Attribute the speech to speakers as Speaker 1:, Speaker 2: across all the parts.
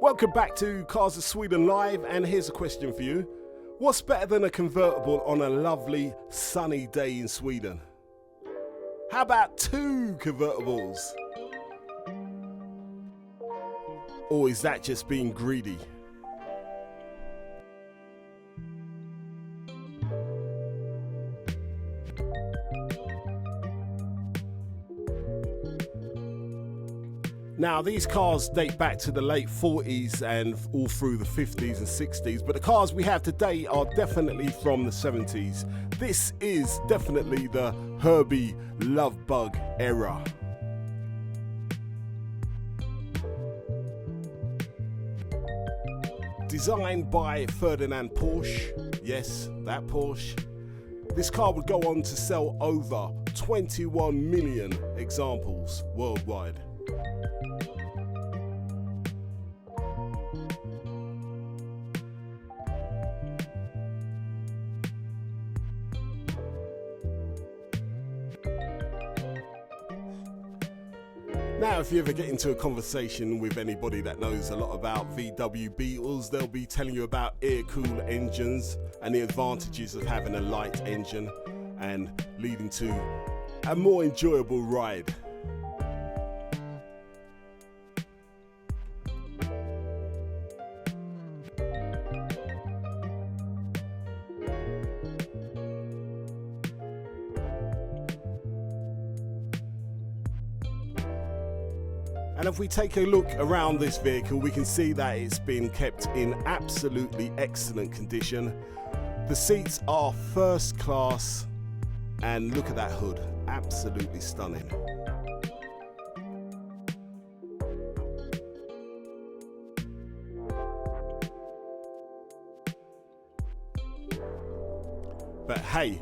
Speaker 1: Welcome back to Cars of Sweden Live, and here's a question for you. What's better than a convertible on a lovely sunny day in Sweden? How about 2 convertibles? Or is that just being greedy? Now, these cars date back to the late 40s and all through the 50s and 60s, but the cars we have today are definitely from the 70s. This is definitely the Herbie Love Bug era. Designed by Ferdinand Porsche, yes, that Porsche. This car would go on to sell over 21 million examples worldwide. Now, if you ever get into a conversation with anybody that knows a lot about VW Beetles, they'll be telling you about air-cooled engines and the advantages of having a light engine and leading to a more enjoyable ride. And if we take a look around this vehicle, we can see that it's been kept in absolutely excellent condition. The seats are first class, and look at that hood, absolutely stunning. But hey,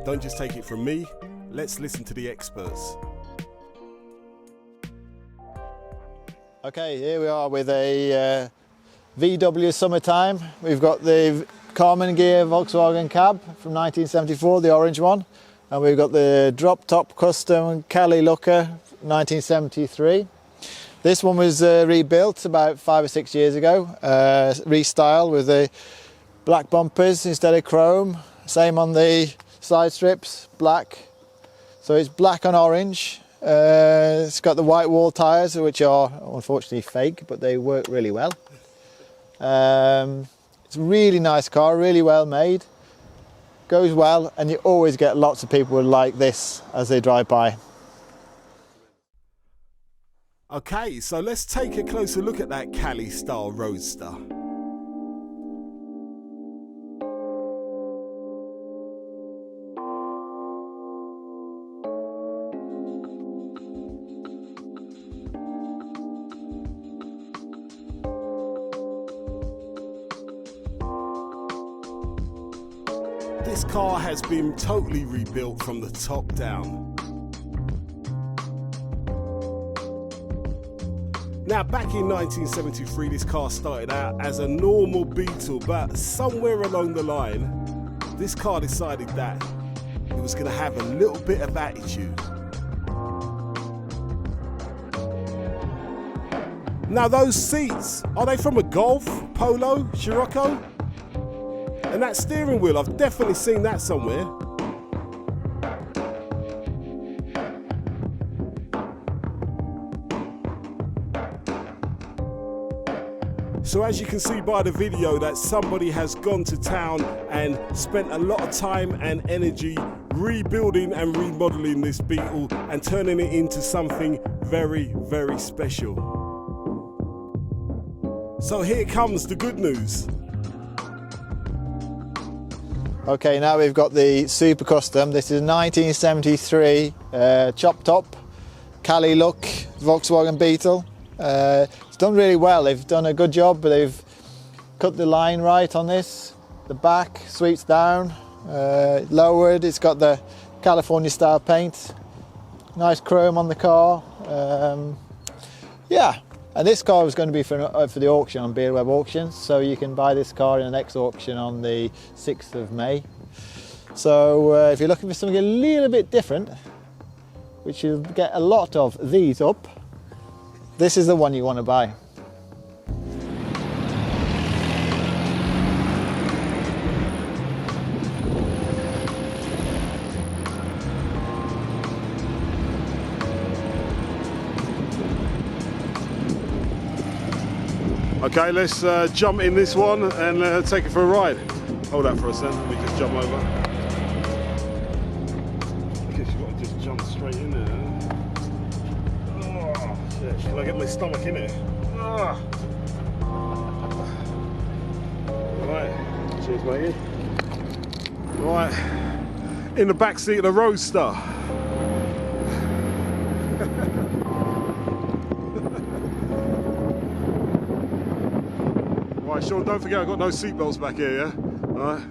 Speaker 1: don't just take it from me, let's listen to the experts.
Speaker 2: Okay, here we are with a VW Summertime. We've got the Carmen gear Volkswagen cab from 1974, the orange one. And we've got the drop-top custom Cali Looker 1973. This one was rebuilt about 5 or 6 years ago, restyled with the black bumpers instead of chrome. Same on the side strips, black. So it's black on orange. It's got the white wall tyres, which are unfortunately fake, but they work really well. It's a really nice car, really well made, goes well, and you always get lots of people like this as they drive by.
Speaker 1: Okay, so let's take a closer look at that Cali style roadster. This car has been totally rebuilt from the top down. Now, back in 1973, this car started out as a normal Beetle, but somewhere along the line, this car decided that it was going to have a little bit of attitude. Now, those seats, are they from a Golf, Polo, Scirocco? And that steering wheel, I've definitely seen that somewhere. So as you can see by the video, that somebody has gone to town and spent a lot of time and energy rebuilding and remodeling this Beetle and turning it into something very, very special. So here comes the good news.
Speaker 2: Okay, now we've got the Super Custom. This is 1973 chop top, Cali look Volkswagen Beetle. It's done really well. They've done a good job, but they've cut the line right on this. The back sweeps down, lowered. It's got the California style paint. Nice chrome on the car. Yeah. And this car was going to be for the auction on Beerweb Auctions, so you can buy this car in the next auction on the 6th of May. So if you're looking for something a little bit different, which you'll get a lot of these up, this is the one you want to buy.
Speaker 1: Okay, let's jump in this one and take it for a ride. Hold that for a second, let me just jump over. I guess you've got to just jump straight in there. Oh, shit. Shall I get my stomach in it? Oh. Right, cheers matey. Right, in the back seat of the roadster. Right, Sean, don't forget I've got no seatbelts back here, yeah? All right.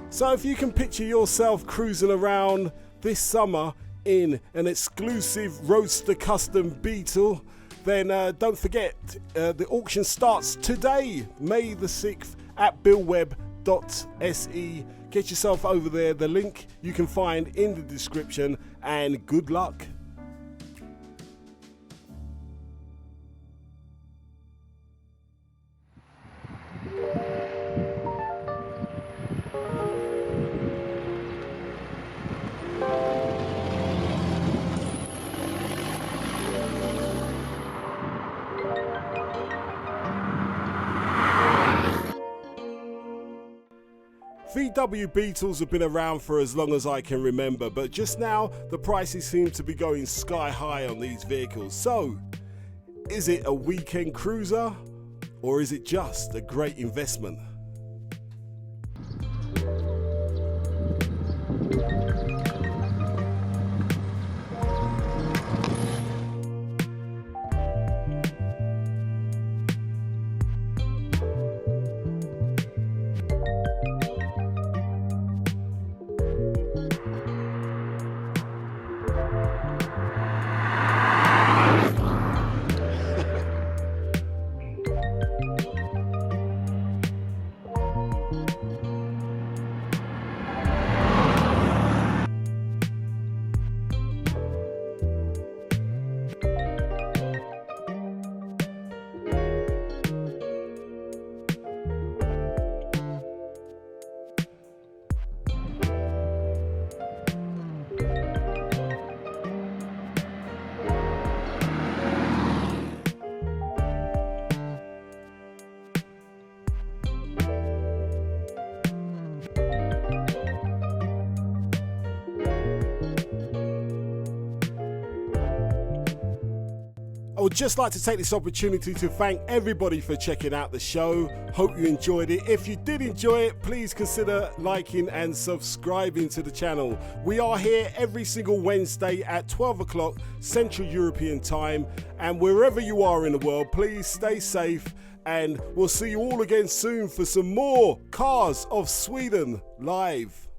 Speaker 1: So if you can picture yourself cruising around this summer in an exclusive Roadster custom Beetle, then don't forget the auction starts today, May the 6th at billweb.se. Get yourself over there, the link you can find in the description, and good luck. VW Beetles have been around for as long as I can remember, but just now the prices seem to be going sky high on these vehicles. So, is it a weekend cruiser or is it just a great investment? I would just like to take this opportunity to thank everybody for checking out the show. Hope you enjoyed it. If you did enjoy it, please consider liking and subscribing to the channel. We are here every single Wednesday at 12 o'clock Central European Time. And wherever you are in the world, please stay safe. And we'll see you all again soon for some more Cars of Sweden live.